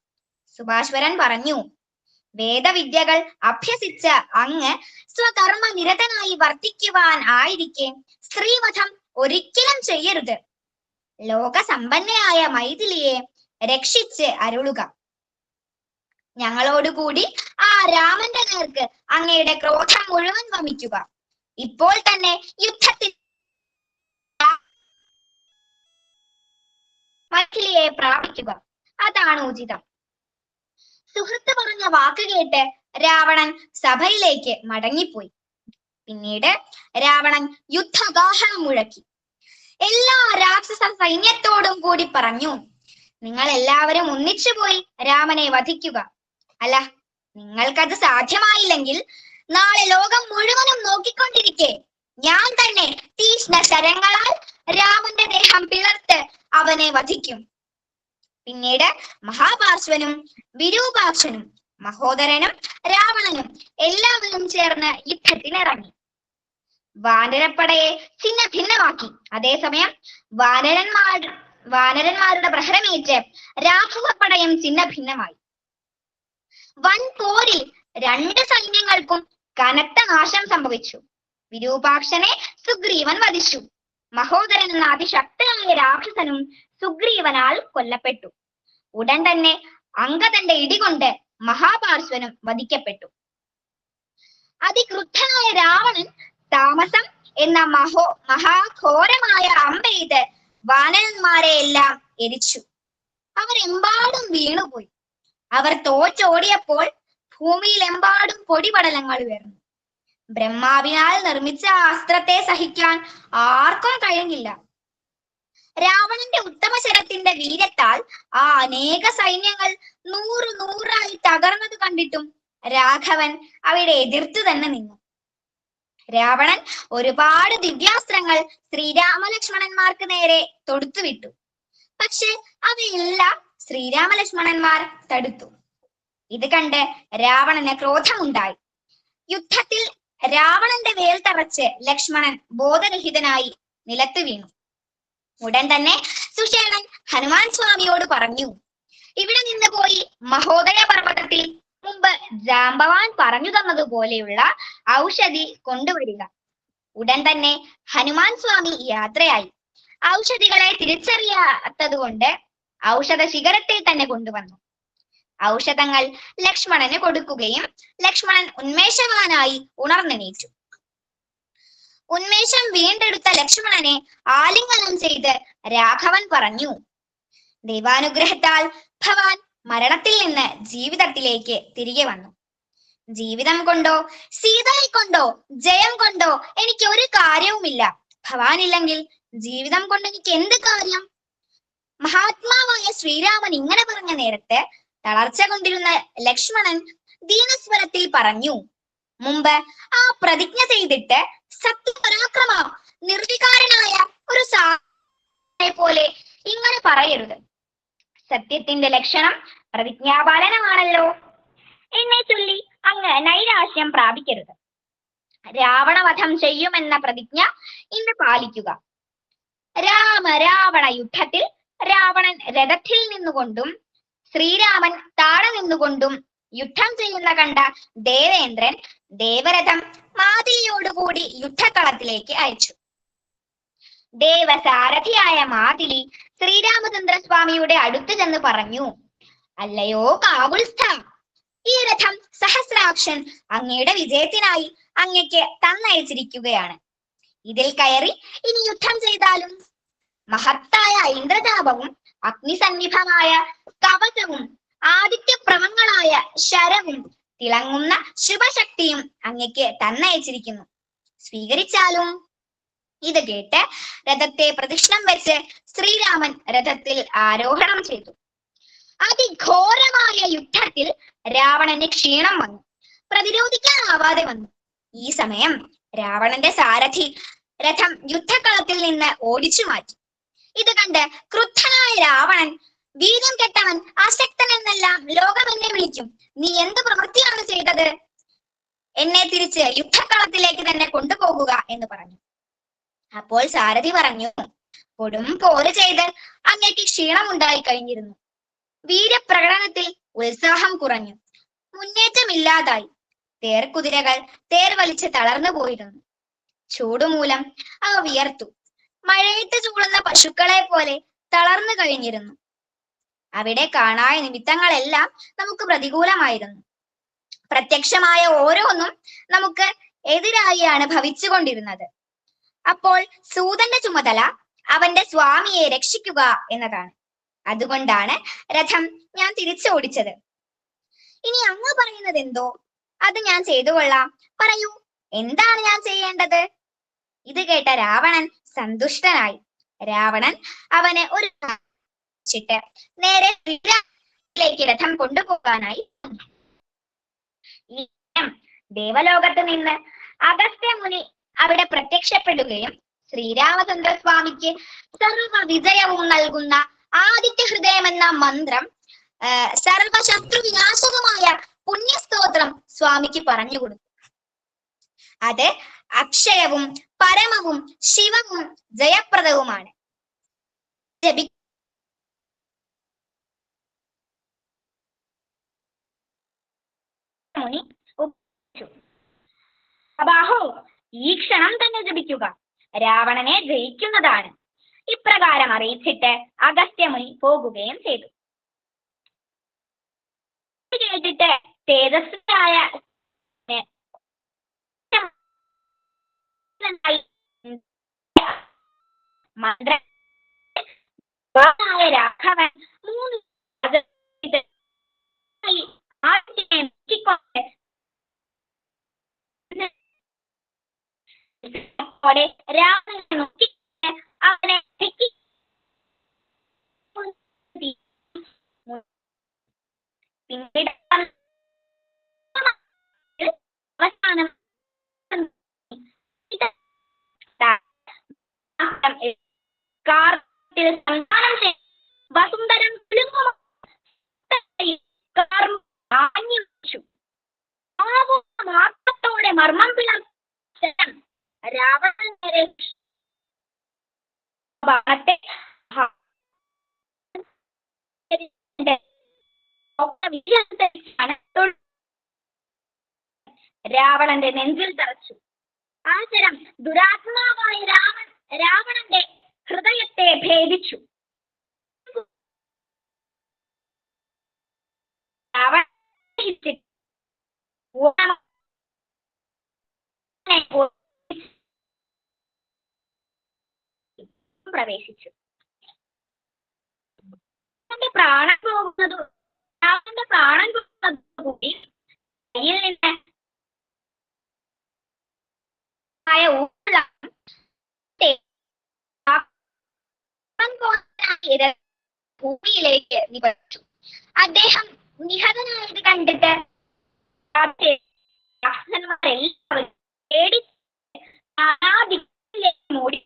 സുഭാശ്വരൻ പറഞ്ഞു, വേദവിദ്യകൾ അഭ്യസിച്ച അങ്ങ് സ്വകർമ്മ നിരതനായി വർത്തിക്കുവാൻ ആയിരിക്കെ സ്ത്രീവധം ഒരിക്കലും ചെയ്യരുത്. ലോകസമ്പന്നയായ മൈഥിലിയെ രക്ഷിച്ച് അരുളുക. ഞങ്ങളോടുകൂടി ആ രാമന്റെ നേർക്ക് അങ്ങയുടെ ക്രോധം മുഴുവൻ വമിക്കുക. ഇപ്പോൾ തന്നെ യുദ്ധത്തിൽ മൈഥിലിയെ പ്രാപിക്കുക. അതാണ് ഉചിതം. സുഹൃത്ത് പറഞ്ഞ വാക്ക് കേട്ട് രാവണൻ സഭയിലേക്ക് മടങ്ങിപ്പോയി. പിന്നീട് രാവണൻ യുദ്ധഗാഹനം മുഴക്കി. എല്ലാ രാക്ഷസ സൈന്യത്തോടും കൂടി പറഞ്ഞു, നിങ്ങൾ എല്ലാവരും ഒന്നിച്ചുപോയി രാമനെ വധിക്കുക. അല്ല, നിങ്ങൾക്കത് സാധ്യമായില്ലെങ്കിൽ നാളെ ലോകം മുഴുവനും നോക്കിക്കൊണ്ടിരിക്കെ ഞാൻ തന്നെ തീഷ്ണ ശരങ്ങളാൽ രാമന്റെ ദേഹം പിളർത്ത് അവനെ വധിക്കും. പിന്നീട് മഹാപാർശ്വനും വിരൂപാക്ഷനും മഹോദരനും രാവണനും എല്ലാവരും ചേർന്ന് യുദ്ധത്തിനിറങ്ങി. വാനരപ്പടയെ ഛിന്ന ഭിന്നമാക്കി. അതേസമയം വാനരന്മാരുടെ പ്രഹരമേറ്റ് രാഘവപ്പടയും ഛിന്ന ഭിന്നമായി. വൻ പോരിൽ രണ്ട് സൈന്യങ്ങൾക്കും കനത്ത നാശം സംഭവിച്ചു. വിരൂപാക്ഷനെ സുഗ്രീവൻ വധിച്ചു. മഹോദരൻ എന്ന അതിശക്തനായ രാക്ഷസനും സുഗ്രീവനാൽ കൊല്ലപ്പെട്ടു. ഉടൻ തന്നെ അംഗദന്റെ ഇടികൊണ്ട് മഹാപാർശ്വനും വധിക്കപ്പെട്ടു. അതിക്രുദ്ധനായ രാവണൻ താമസം എന്ന മഹാഘോരമായ അമ്പെയ്ത് വാനരന്മാരെ എല്ലാം എരിച്ചു. അവരെമ്പാടും വീണുപോയി. അവർ തോറ്റോടിയപ്പോൾ ഭൂമിയിലെമ്പാടും പൊടിപടലങ്ങൾ ഉയർന്നു. ബ്രഹ്മാവിനാൽ നിർമ്മിച്ച അസ്ത്രത്തെ സഹിക്കാൻ ആർക്കും കഴിഞ്ഞില്ല. രാവണന്റെ ഉത്തമശരത്തിന്റെ വീര്യത്താൽ ആ അനേക സൈന്യങ്ങൾ നൂറായി തകർന്നത് കണ്ടിട്ടും രാഘവൻ അവിടെ എതിർത്തു തന്നെ നിന്നു. രാവണൻ ഒരുപാട് ദിവ്യാസ്ത്രങ്ങൾ ശ്രീരാമലക്ഷ്മണന്മാർക്ക് നേരെ തൊടുത്തുവിട്ടു. പക്ഷെ അവയെല്ലാം ശ്രീരാമലക്ഷ്മണന്മാർ തടുത്തു. ഇത് കണ്ട് രാവണന് ക്രോധമുണ്ടായി. യുദ്ധത്തിൽ രാവണന്റെ വേൽ തറച്ച് ലക്ഷ്മണൻ ബോധരഹിതനായി നിലത്ത് വീണു. ഉടൻ തന്നെ സുഷേണൻ ഹനുമാൻ സ്വാമിയോട് പറഞ്ഞു, ഇവിടെ നിന്ന് പോയി മഹോദയ പർവ്വതത്തിൽ മുമ്പ് ജാമ്പവാൻ പറഞ്ഞു തന്നതുപോലെയുള്ള ഔഷധി കൊണ്ടുവരിക. ഉടൻ തന്നെ ഹനുമാൻ സ്വാമി യാത്രയായി. ഔഷധികളെ തിരിച്ചറിയാത്തതുകൊണ്ട് ഔഷധ ശിഖരത്തെ തന്നെ കൊണ്ടുവന്നു. ഔഷധങ്ങൾ ലക്ഷ്മണന് കൊടുക്കുകയും ലക്ഷ്മണൻ ഉന്മേഷവാനായി ഉണർന്നെണീറ്റു. ഉന്മേഷം വീണ്ടെടുത്ത ലക്ഷ്മണനെ ആലിംഗനം ചെയ്ത് രാഘവൻ പറഞ്ഞു, ദൈവാനുഗ്രഹത്താൽ ഭവാൻ മരണത്തിൽ നിന്ന് ജീവിതത്തിലേക്ക് തിരികെ വന്നു. ജീവിതം കൊണ്ടോ സീതയെ കൊണ്ടോ ജയം കൊണ്ടോ എനിക്ക് ഒരു കാര്യവുമില്ല. ഭവാനില്ലെങ്കിൽ ജീവിതം കൊണ്ട് എനിക്ക് എന്ത് കാര്യം? മഹാത്മാവായ ശ്രീരാമൻ ഇങ്ങനെ പറഞ്ഞ നേരത്ത് തളർച്ച കൊണ്ടിരുന്ന ലക്ഷ്മണൻ ദീനസ്വരത്തിൽ പറഞ്ഞു, മുമ്പ് ആ പ്രതിജ്ഞ ചെയ്തിട്ട് സത്യപരാക്രമ നിർവികാരനായ ഒരു പോലെ ഇങ്ങനെ പറയരുത്. സത്യത്തിന്റെ ലക്ഷണം പ്രതിജ്ഞാപാലനമാണല്ലോ. എന്നെ ചൊല്ലി അങ്ങ് നൈരാശ്യം പ്രാപിക്കരുത്. രാവണവധം ചെയ്യുമെന്ന പ്രതിജ്ഞ ഇന്ന് പാലിക്കുക. രാവണ യുദ്ധത്തിൽ രാവണൻ രഥത്തിൽ നിന്നുകൊണ്ടും ശ്രീരാമൻ താഴെ നിന്നുകൊണ്ടും യുദ്ധം ചെയ്യുന്ന കണ്ട ദേവേന്ദ്രൻ ദേവരഥം മാതിലിയോടുകൂടി യുദ്ധക്കളത്തിലേക്ക് അയച്ചു. ദേവസാരഥിയായ മാതിലി ശ്രീരാമചന്ദ്ര സ്വാമിയുടെ അടുത്ത് ചെന്ന് പറഞ്ഞു, അല്ലയോ കാകുൽസ്ഥ, ഈ രഥം സഹസ്രാക്ഷൻ അങ്ങയുടെ വിജയത്തിനായി അങ്ങയ്ക്ക് തന്നയച്ചിരിക്കുകയാണ്. ഇതിൽ കയറി ഇനി യുദ്ധം ചെയ്താലും മഹത്തായ ഇന്ദ്രജാപവും അഗ്നിസന്നിഭമായ കവചവും ആദിത്യപ്രവങ്ങളായ ശരവും തിളങ്ങുന്ന ശുഭശക്തിയും അങ്ങയ്ക്ക് തന്നയച്ചിരിക്കുന്നു. സ്വീകരിച്ചാലും. ഇത് കേട്ട് രഥത്തെ പ്രദക്ഷിണം വെച്ച് ശ്രീരാമൻ രഥത്തിൽ ആരോഹണം ചെയ്തു. അതിഘോരമായ യുദ്ധത്തിൽ രാവണന് ക്ഷീണം വന്നു, പ്രതിരോധിക്കാനാവാതെ വന്നു. ഈ സമയം രാവണന്റെ സാരഥി രഥം യുദ്ധക്കളത്തിൽ നിന്ന് ഓടിച്ചു മാറ്റി. ഇത് കണ്ട് ക്രുദ്ധനായ രാവണൻ, വീര്യം കെട്ടവൻ, അശക്തൻ എന്നെല്ലാം ലോകം എന്നെ വിളിക്കും. നീ എന്ത് പ്രവൃത്തിയാണ് ചെയ്തത്? എന്നെ തിരിച്ച് യുദ്ധക്കളത്തിലേക്ക് തന്നെ കൊണ്ടുപോകുക എന്ന് പറഞ്ഞു. അപ്പോൾ സാരഥി പറഞ്ഞു, കൊടും പോര് ചെയ്ത് അങ്ങേക്ക് ക്ഷീണമുണ്ടായി കഴിഞ്ഞിരുന്നു. വീരപ്രകടനത്തിൽ ഉത്സാഹം കുറഞ്ഞു, മുന്നേറ്റമില്ലാതായി. തേർക്കുതിരകൾ തേർ വലിച്ച് തളർന്നു പോയിരുന്നു. ചൂടുമൂലം അവ വിയർത്തു. മഴയത്ത് ചൂടുന്ന പശുക്കളെ പോലെ തളർന്നു കഴിഞ്ഞിരുന്നു. അവിടെ കാണായ നിമിത്തങ്ങളെല്ലാം നമുക്ക് പ്രതികൂലമായിരുന്നു. പ്രത്യക്ഷമായ ഓരോന്നും നമുക്ക് എതിരായാണ് ഭവിച്ചുകൊണ്ടിരുന്നത്. അപ്പോൾ സൂതന്റെ ചുമതല അവന്റെ സ്വാമിയെ രക്ഷിക്കുക എന്നതാണ്. അതുകൊണ്ടാണ് രഥം ഞാൻ തിരിച്ചോടിച്ചത്. ഇനി അങ്ങ് പറയുന്നത് എന്തോ അത് ഞാൻ ചെയ്തു കൊള്ളാം. പറയൂ, എന്താണ് ഞാൻ ചെയ്യേണ്ടത്? ഇത് കേട്ട രാവണൻ സന്തുഷ്ടനായി. രാവണൻ അവനെ ഒരു ിട്ട് നേരെ ശ്രീരാമനിലേക്ക് രഥം കൊണ്ടുപോകാനായി. ദേവലോകത്ത് നിന്ന് അഗസ്ത്യമുനി അവിടെ പ്രത്യക്ഷപ്പെടുകയും ശ്രീരാമചന്ദ്ര സ്വാമിക്ക് സർവ വിജയവും നൽകുന്ന ആദിത്യ ഹൃദയം എന്ന മന്ത്രം, സർവശത്രു വിനാശകമായ പുണ്യസ്തോത്രം സ്വാമിക്ക് പറഞ്ഞുകൊടുത്തു. അത് അക്ഷയവും പരമവും ശിവവും ജയപ്രദവുമാണ്. മുനി അബാഹോ, ഈ ക്ഷണം തന്നെ ജപിക്കുക, രാവണനെ ജയിക്കുന്നതാണ്. ഇപ്രകാരം അറിയിച്ചിട്ട് അഗസ്ത്യമുനി പോകുകയും ചെയ്തു. കേട്ടിട്ട് തേജസ്വിയായ രാഘവൻ മൂന്ന് രാവണനെ നോക്കി അവനെ പിന്നീട് അവസാനം വസുന്ധരം മാർഗത്തോടെ മർമ്മം പിളർച്ച രാവണൻ ബാണത്തെ രാവണന്റെ നെഞ്ചിൽ തറച്ചു. ആ ശരം ദുരാത്മാവായ രാവണന്റെ ഹൃദയത്തെ ഭേദിച്ചു. പ്രവേശിച്ചു. പ്രാണൻ പോകുന്നത് കൂടി കയ്യിൽ നിന്ന് കണ്ടിട്ട് രാക്ഷസന്മാരെല്ലാവരും പേടി മൂടി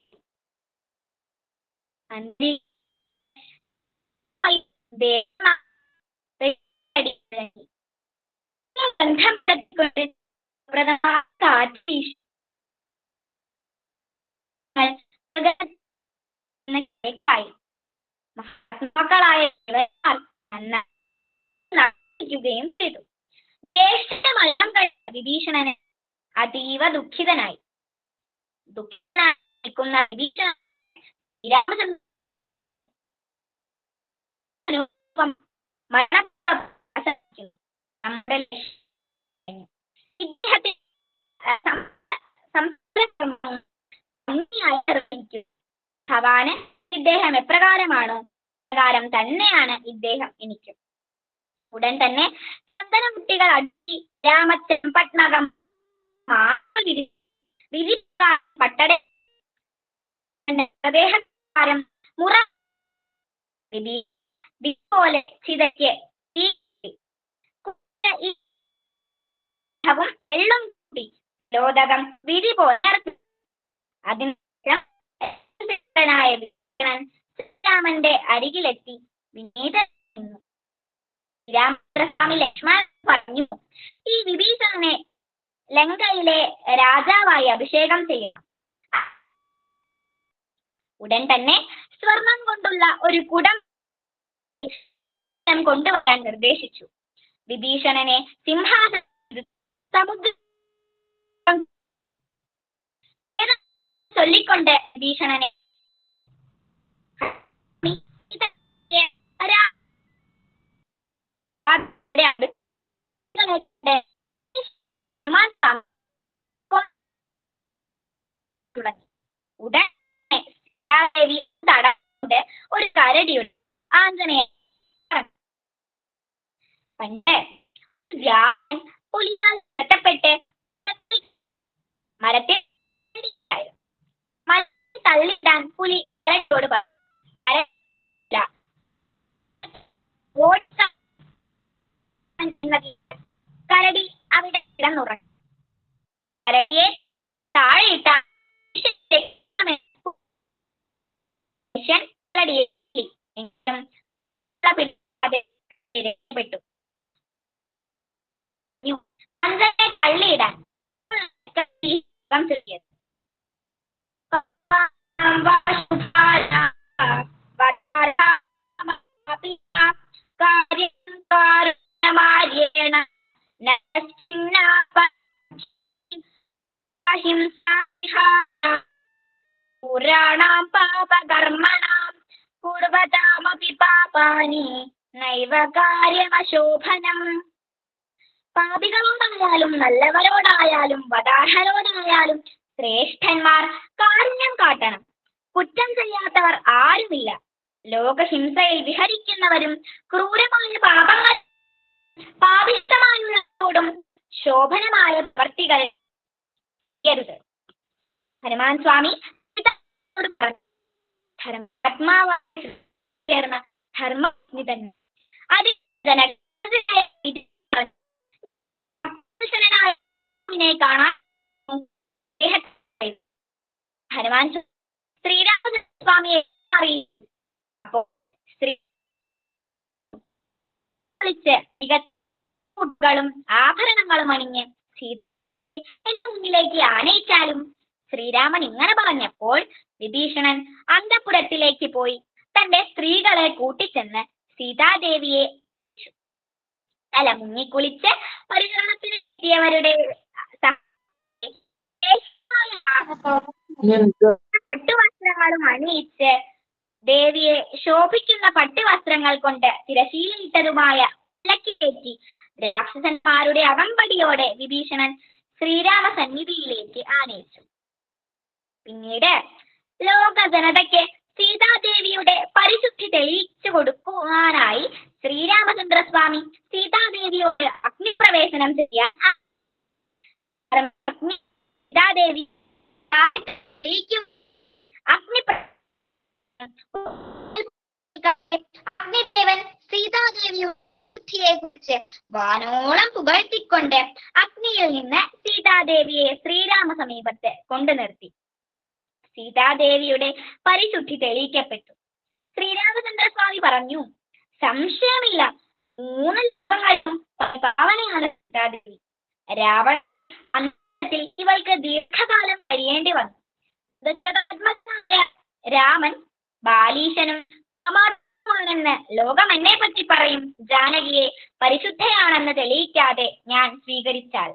മഹാത്മാക്കളായ നടത്തിക്കുകയും ചെയ്തു. ജ്യേഷ്ഠന്റെ മരണം കഴിഞ്ഞ വിഭീഷണന് അതീവ ദുഃഖിതനായി. നിൽക്കുന്ന വിഭീഷണൻ രാമചന്ദ്രൻ ഭവാന് ഇദ്ദേഹം എപ്രകാരമാണോ പ്രകാരം തന്നെയാണ് ഇദ്ദേഹം എനിക്ക്. ഉടൻ തന്നെ ചന്ദനമുട്ടികൾ അടിച്ച് രാമച്ചൻ പട്നകം പട്ടട അദ്ദേഹം മുറ പോലെ ചിതയ്ക്ക് എള്ളും കൂടി ലോതകം വിധി പോലെ അതിനായ ശ്രീരാമന്റെ അരികിലെത്തി വിനീതൻ നിന്നു. ശ്രീരാമസ്വാമി ലക്ഷ്മണൻ പറഞ്ഞു, ഈ വിഭീഷണനെ ലങ്കയിലെ രാജാവായി അഭിഷേകം ചെയ്യണം. ഉടൻ തന്നെ സ്വർണം കൊണ്ടുള്ള ഒരു കുടം കൊണ്ടുവരാൻ നിർദ്ദേശിച്ചു. വിഭീഷണനെ സിംഹാസന സമുദ്രം ചൊല്ലിക്കൊണ്ട് വിഭീഷണനെ ഉടൻ തടണ്ട് ഒരു കരടിയുണ്ട്. ആഞ്ജനേയൻ പണ്ട് പുലിയാൽ കെട്ടപ്പെട്ട് മരത്തിൽ തള്ളിയിടാൻ പുലി കരടിയോട് കരടി അവിടെ കിടന്നുറങ്ങി. കരടിയെ താഴെയിട്ട രക്ഷപ്പെട്ടു. തള്ളിയിടാൻ പുരാണാം പാപകർമ്മണാം പൂർവതാമപി പാപാനി നൈവ കാര്യമശോഭനം. പാപികളോടായാലും നല്ലവരോടായാലും വദാഹരോടായാലും ശ്രേഷ്ഠന്മാർ കാരുണ്യം കാട്ടണം. കുറ്റം ചെയ്യാത്തവർ ആരുമില്ല. ലോകഹിംസയിൽ വിഹരിക്കുന്നവരും ക്രൂരമായ പാപങ്ങൾ പാപിഷ്ടമായുള്ളവരോടും ശോഭനമായ പ്രവൃത്തികൾ ചെയ്യരുത്. ഹനുമാൻ സ്വാമി ചേർന്ന ധർമ്മനിധൻ കാണാൻ ഹനുമാൻ ശ്രീരാമസ്വാമിയെ അറിയിച്ചു. അപ്പോ സ്ത്രീ മികച്ച ആഭരണങ്ങളും അണിഞ്ഞ് സീതയുടെ മുന്നിലേക്ക് ആനയിച്ചാലും ശ്രീരാമൻ ഇങ്ങനെ പറഞ്ഞപ്പോൾ വിഭീഷണൻ അന്തഃപുരത്തിലേക്ക് പോയി തന്റെ സ്ത്രീകളെ കൂട്ടിച്ചെന്ന് സീതാദേവിയെ തല മുങ്ങിക്കുളിച്ച് പരിചരണത്തിനെത്തിയവരുടെ പട്ടുവസ്ത്രങ്ങളും അണിയിച്ച് ദേവിയെ ശോഭിക്കുന്ന പട്ടുവസ്ത്രങ്ങൾ കൊണ്ട് തിരശീലയിട്ടതുമായ പല്ലക്കി കയറ്റി രാക്ഷസന്മാരുടെ അകമ്പടിയോടെ വിഭീഷണൻ ശ്രീരാമ സന്നിധിയിലേക്ക് ആനയിച്ചു. പിന്നീട് ലോക ജനതയ്ക്ക് സീതാദേവിയുടെ പരിശുദ്ധി തെളിയിച്ചു കൊടുക്കുവാനായി ശ്രീരാമചന്ദ്രസ്വാമി സീതാദേവിയോട് അഗ്നിപ്രവേശനം ചെയ്യാൻ സീതാദേവി അഗ്നിദേവൻ സീതാദേവിയോട് പരിശുദ്ധിയെ കുറിച്ച് വാനോളം പുകഴ്ത്തിക്കൊണ്ട് അഗ്നിയിൽ നിന്ന് സീതാദേവിയെ ശ്രീരാമ സമീപത്ത് കൊണ്ടു നിർത്തി. സീതാദേവിയുടെ പരിശുദ്ധി തെളിയിക്കപ്പെട്ടു. ശ്രീരാമചന്ദ്രസ്വാമി പറഞ്ഞു, സംശയമില്ല, 3 ലോകങ്ങളിലും പാവനയാണ് സീതാദേവി. രാവണ അന്തത്തിൽ ഇവൾക്ക് ദീർഘകാലം കഴിയേണ്ടി വന്നു. രാമൻ ബാലീശനും അമാർമാണെന്ന് ലോകം എന്നെ പറ്റി പറയും. ജാനകിയെ പരിശുദ്ധയാണെന്ന് തെളിയിക്കാതെ ഞാൻ സ്വീകരിച്ചാൽ.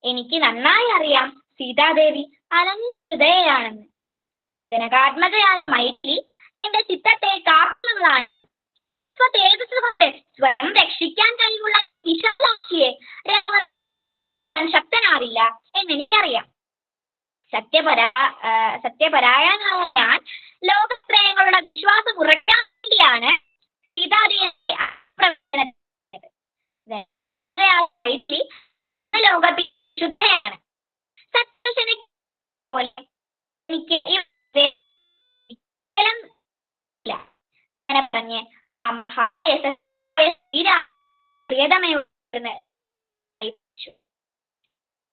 എനിക്ക് നന്നായി അറിയാം സീതാദേവി അനന്യഹൃദയയാണെന്ന്. ജനകാത്മജയായ മൈഥിലി എന്റെ ചിത്തത്തെ കാക്കുന്നതാണ്. സ്വതേജസ് കൊണ്ട് സ്വയം രക്ഷിക്കാൻ കഴിവുള്ള വിശാലാക്ഷിയെ രാമൻ ശക്തനാവില്ല എന്നെനിക്കറിയാം. സത്യപരായണനായ ഞാൻ ലോകത്രയങ്ങളുടെ വിശ്വാസം ഉറക്കാൻ വേണ്ടിയാണ് സീതാദേവിയെ ലോകത്തിൽ ശുദ്ധയാണ്. പോലെ എനിക്ക് പറഞ്ഞ്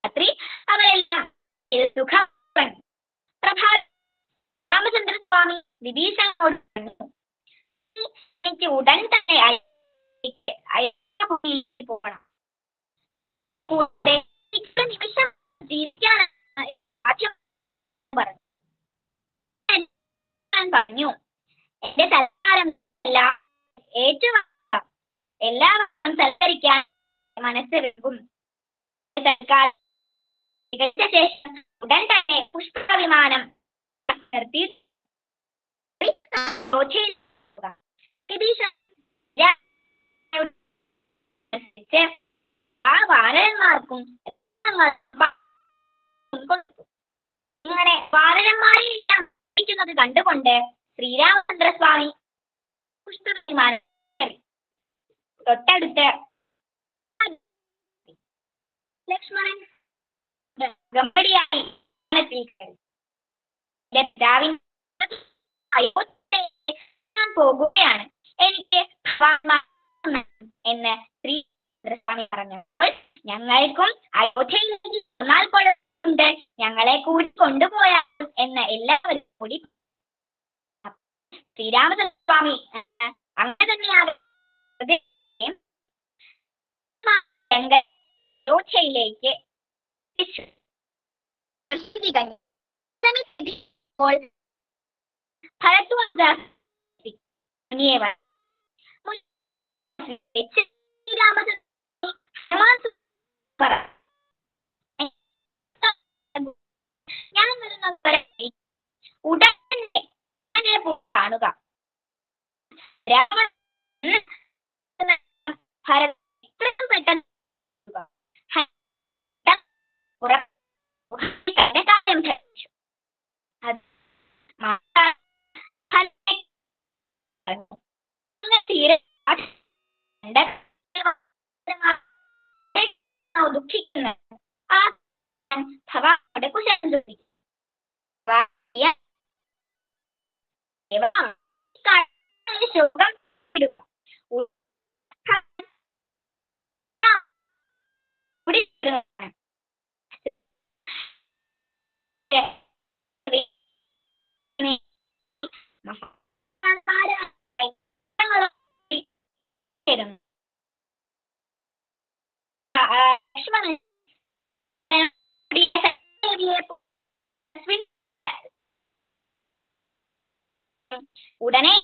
രാത്രി അവരെല്ലാം സുഖം രാമചന്ദ്രസ്വാമി വിഭീഷണനോട് പറഞ്ഞു, എനിക്ക് ഉടൻ തന്നെ പോകണം. നിമിഷം ജീവിക്കാനാണ് പറഞ്ഞു. എന്റെ സൽക്കാരം എല്ലാം ഏറ്റുവാങ്ങ, എല്ലാവർക്കും സൽക്കരിക്കാൻ മനസ്സ് വെക്കും. സൽക്കാരം തികച്ച ശേഷം ഉടൻ തന്നെ പുഷ്പവിമാനം നിർത്തി ആ വാനരന്മാർക്കും ഇങ്ങനെ വാനരന്മാരെല്ലാം കണ്ടുകൊണ്ട് ശ്രീരാമചന്ദ്രസ്വാമി പുഷ്പവിമാനം തൊട്ടടുത്ത് ലക്ഷ്മണൻ ഗംഭീരയായി ഞാൻ പോകുകയാണ്, എനിക്ക് എന്ന് ശ്രീരാമസ്വാമി പറഞ്ഞപ്പോൾ ഞങ്ങൾക്കും അയോധ്യയിലേക്ക് വന്നാൽ പോലുണ്ട്, ഞങ്ങളെ കൂടി കൊണ്ടുപോയാൽ എന്ന് എല്ലാവരും കൂടി ശ്രീരാമചന്ദ്രസ്വാമി അങ്ങനെ തന്നെയാണ് അയോധ്യയിലേക്ക് ഞാൻ വരുന്നവരെ ഉടൻ തന്നെ കാണുക. രാവണൻ ഭരതൻ ഇത്രയും പെട്ടെന്ന് കാര്യം ധരിച്ചു. ദുഃഖിക്കുന്ന ആ ഭഗവാനോട് കുശലം ചോദിച്ചു. ശോകം ഉടനെ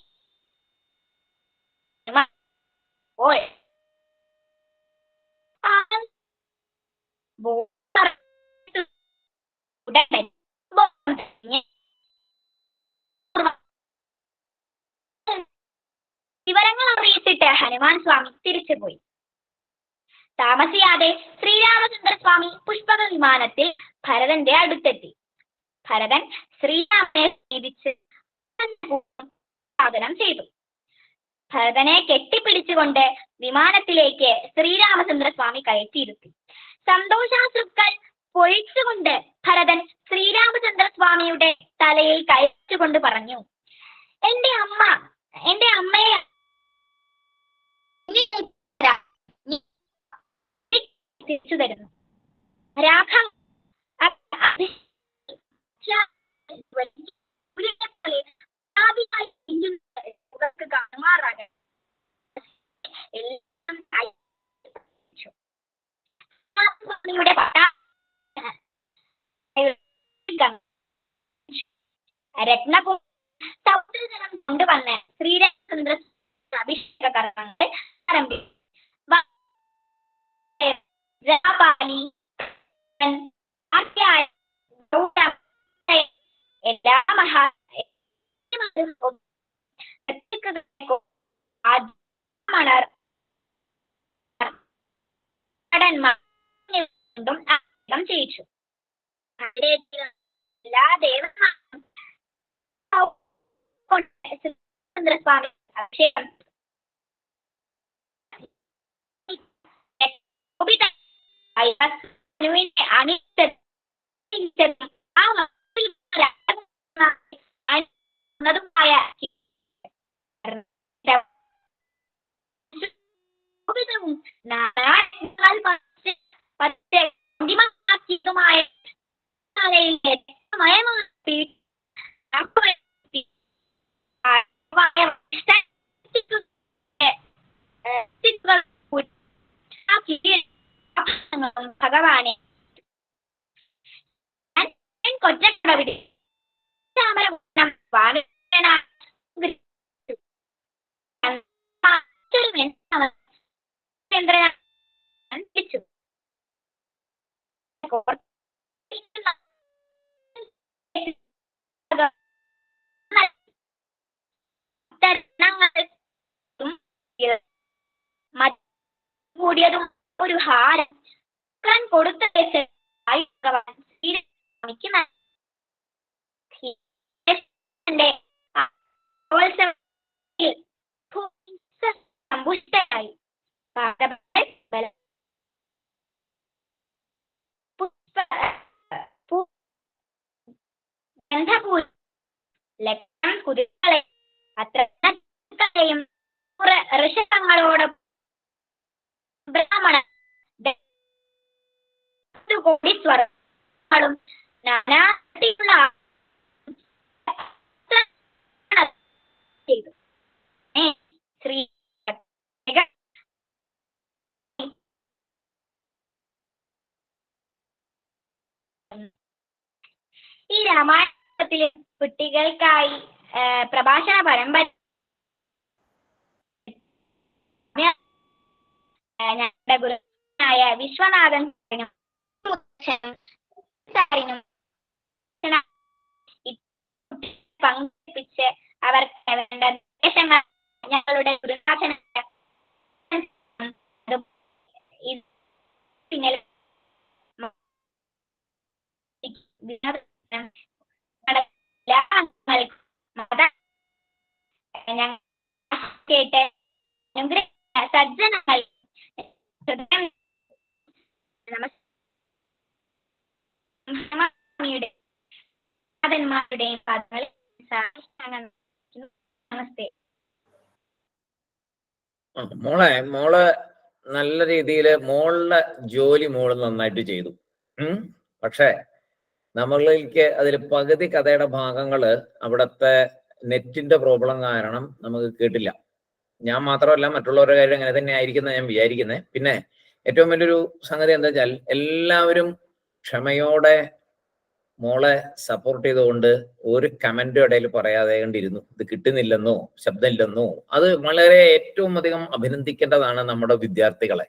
വിവരങ്ങൾ അറിയിച്ചിട്ട് ഹനുമാൻ സ്വാമി തിരിച്ചുപോയി. താമസിയാതെ ശ്രീരാമചന്ദ്രസ്വാമി പുഷ്പക വിമാനത്തിൽ ഭരതന്റെ അടുത്തെത്തി. ഭരതൻ ശ്രീരാമനെ സമീപിച്ച് സ്വാഗതം ചെയ്തു. ഭരതനെ കെട്ടിപ്പിടിച്ചുകൊണ്ട് വിമാനത്തിലേക്ക് ശ്രീരാമചന്ദ്രസ്വാമി കയറ്റിയിരുത്തി. സന്തോഷാശ്രുക്കൾ പൊഴിച്ചുകൊണ്ട് ഭരതൻ ശ്രീരാമചന്ദ്രസ്വാമിയുടെ തലയിൽ കയറ്റുകൊണ്ട് പറഞ്ഞു, എന്റെ അമ്മയെ തിരിച്ചു തരുന്നു. രാഘവ കാണുമാറാകട്ടെ. രത്നപുരം കൊണ്ടുവന്ന് ശ്രീരാമചന്ദ്ര അഭിഷേക കർമ്മങ്ങൾ ആരംഭിച്ചു. എല്ലാ മഹാടന്മാരും ചെയ്യിച്ചു. എല്ലാ ദേവന്മാരും ചന്ദ്രസ്വാമി അഭിഷേകം ഭഗവാനെ കൊച്ചക്കടവിൽ കൂടിയതും ഒരു ഹാരം കൊടുത്ത സമ്പുഷ്ടനായി ലക്ഷം കുതിരകളെ അത്രയും ഋഷങ്ങളോട് ബ്രാഹ്മണ കോടി സ്വരങ്ങളും നാനാത്തിലുള്ള ചെയ്തു. ശ്രീ ഈ രാമായണത്തിലെ കുട്ടികൾക്കായി പ്രഭാഷണ പരമ്പര ഞങ്ങളുടെ ഗുരുനായ വിശ്വനാഥൻ പങ്കെടുപ്പിച്ച് അവർക്ക് വേണ്ട നിർദ്ദേശങ്ങൾ ഞങ്ങളുടെ ഗുരുനാഥൻ കേട്ട് സജ്ജനങ്ങൾ നാഥന്മാരുടെയും പാദങ്ങളിൽ നമസ്തേ. മോള് നല്ല രീതിയില് മോളുടെ ജോലി മോള് നന്നായിട്ട് ചെയ്തു. പക്ഷെ നമ്മളിലേക്ക് അതിൽ പകുതി കഥയുടെ ഭാഗങ്ങള് അവിടുത്തെ നെറ്റിന്റെ പ്രോബ്ലം കാരണം നമുക്ക് കേട്ടില്ല. ഞാൻ മാത്രമല്ല മറ്റുള്ളവരുടെ കാര്യം അങ്ങനെ തന്നെ ആയിരിക്കുന്ന ഞാൻ വിചാരിക്കുന്നത്. പിന്നെ ഏറ്റവും വലിയൊരു സംഗതി എന്താ വെച്ചാൽ എല്ലാവരും ക്ഷമയോടെ മോളെ സപ്പോർട്ട് ചെയ്തുകൊണ്ട് ഒരു കമന്റും ഇടയിൽ പറയാതെ കണ്ടിരുന്നു. ഇത് കിട്ടുന്നില്ലെന്നോ ശബ്ദമില്ലെന്നോ. അത് വളരെ ഏറ്റവും അധികം അഭിനന്ദിക്കേണ്ടതാണ് നമ്മുടെ വിദ്യാർത്ഥികളെ.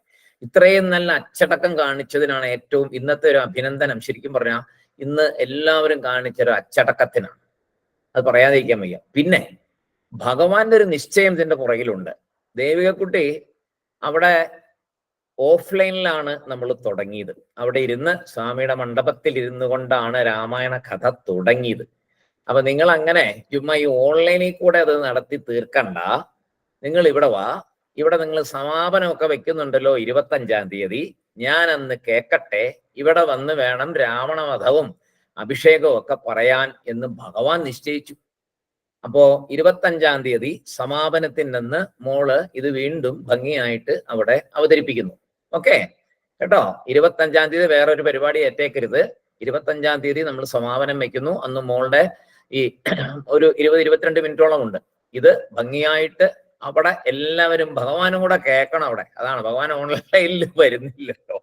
ഇത്രയും നല്ല അച്ചടക്കം കാണിച്ചതിനാണ് ഏറ്റവും ഇന്നത്തെ ഒരു അഭിനന്ദനം. ശരിക്കും പറഞ്ഞാൽ ഇന്ന് എല്ലാവരും കാണിച്ചൊരു അച്ചടക്കത്തിനാണ്. അത് പറയാതിരിക്കാൻ വയ്യ. പിന്നെ ഭഗവാന്റെ ഒരു നിശ്ചയം ഇതിന്റെ പുറകിലുണ്ട്. ദേവികക്കുട്ടി അവിടെ ഓഫ്ലൈനിലാണ് നമ്മൾ തുടങ്ങിയത്. അവിടെ ഇരുന്ന് സ്വാമിയുടെ മണ്ഡപത്തിൽ ഇരുന്നു കൊണ്ടാണ് രാമായണ കഥ തുടങ്ങിയത്. അപ്പൊ നിങ്ങൾ അങ്ങനെ ചുമ്മാ ഈ ഓൺലൈനിൽ കൂടെ അത് നടത്തി തീർക്കണ്ട. നിങ്ങൾ ഇവിടെ വാ. ഇവിടെ നിങ്ങൾ സമാപനമൊക്കെ വെക്കുന്നുണ്ടല്ലോ 25-ാം തീയതി. ഞാൻ അന്ന് കേക്കട്ടെ. ഇവിടെ വന്ന് വേണം രാവണവധവും അഭിഷേകവും ഒക്കെ പറയാൻ എന്ന് ഭഗവാൻ നിശ്ചയിച്ചു. അപ്പോ 25-ാം തീയതി സമാപനത്തിനന്ന് മോള് ഇത് വീണ്ടും ഭംഗിയായിട്ട് അവിടെ അവതരിപ്പിക്കുന്നു. ഓക്കെ കേട്ടോ. 25-ാം തീയതി വേറൊരു പരിപാടി ഏറ്റേക്കരുത്. 25-ാം തീയതി നമ്മൾ സമാപനം വെക്കുന്നു. അന്ന് മോളുടെ ഈ ഒരു 20-22 മിനിറ്റോളം ഉണ്ട്. ഇത് ഭംഗിയായിട്ട് അവിടെ എല്ലാവരും, ഭഗവാനും കൂടെ കേൾക്കണം അവിടെ. അതാണ്, ഭഗവാൻ ഓൺലൈനിൽ വരുന്നില്ലല്ലോ,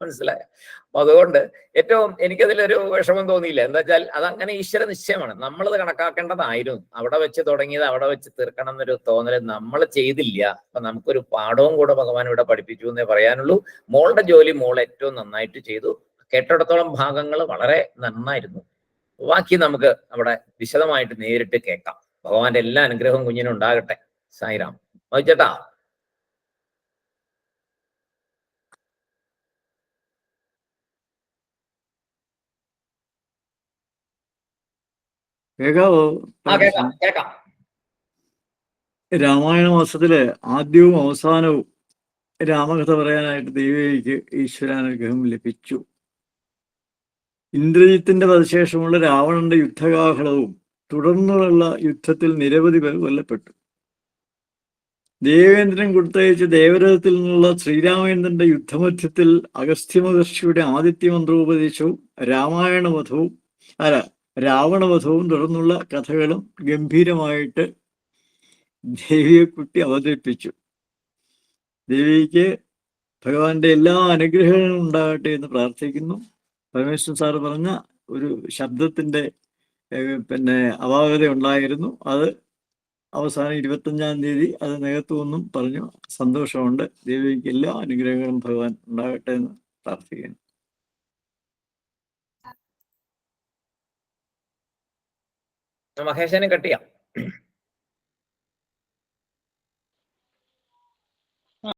മനസ്സിലായ. അപ്പൊ അതുകൊണ്ട് ഏറ്റവും എനിക്കതിലൊരു വിഷമം തോന്നിയില്ല. എന്താ വെച്ചാൽ അതങ്ങനെ ഈശ്വര നിശ്ചയമാണ്. നമ്മളത് കണക്കാക്കേണ്ടതായിരുന്നു. അവിടെ വെച്ച് തുടങ്ങിയത് അവിടെ വെച്ച് തീർക്കണം എന്നൊരു തോന്നല് നമ്മൾ ചെയ്തില്ല. അപ്പൊ നമുക്കൊരു പാഠവും കൂടെ ഭഗവാൻ ഇവിടെ പഠിപ്പിച്ചു എന്നേ പറയാനുള്ളൂ. മോളുടെ ജോലി മോൾ ഏറ്റവും നന്നായിട്ട് ചെയ്തു. കേട്ടിടത്തോളം ഭാഗങ്ങൾ വളരെ നന്നായിരുന്നു. ബാക്കി നമുക്ക് അവിടെ വിശദമായിട്ട് നേരിട്ട് കേൾക്കാം. ഭഗവാന്റെ എല്ലാ അനുഗ്രഹവും കുഞ്ഞിനുണ്ടാകട്ടെ. സായിരാം. ചേട്ടാ. കേൾക്കാവോ? കേൾക്കാം. രാമായണ മാസത്തിലെ ആദ്യവും അവസാനവും രാമകഥ പറയാനായിട്ട് ദേവിക്ക് ഈശ്വരാനുഗ്രഹം ലഭിച്ചു. ഇന്ദ്രജിത്തിന്റെ വധശേഷമുള്ള രാവണന്റെ യുദ്ധകാഹളവും തുടർന്നുള്ള യുദ്ധത്തിൽ നിരവധി പേർ കൊല്ലപ്പെട്ടു. ദേവേന്ദ്രൻ കൊടുത്തയച്ച ദേവരഥത്തിൽ നിന്നുള്ള ശ്രീരാമചന്ദ്രന്റെ യുദ്ധമധ്യത്തിൽ അഗസ്ത്യ മഹർഷിയുടെ ആദിത്യ മന്ത്രോപദേശവും രാവണവധവും തുടർന്നുള്ള കഥകളും ഗംഭീരമായിട്ട് ദേവിയെക്കുട്ടി അവതരിപ്പിച്ചു. ദേവിക്ക് ഭഗവാന്റെ എല്ലാ അനുഗ്രഹങ്ങളും ഉണ്ടാകട്ടെ എന്ന് പ്രാർത്ഥിക്കുന്നു. പരമേശ്വരൻ സാറ് പറഞ്ഞ ഒരു ശബ്ദത്തിന്റെ അപാകത ഉണ്ടായിരുന്നു. അത് അവസാനം 25-ാം തീയതി അത് നികത്തുമെന്നും പറഞ്ഞു. സന്തോഷമുണ്ട്. ദേവിക്ക് എല്ലാ അനുഗ്രഹങ്ങളും ഭഗവാൻ ഉണ്ടാകട്ടെ എന്ന് പ്രാർത്ഥിക്കുന്നു. മഹേശനെ കട്ട് ചെയ്യാം.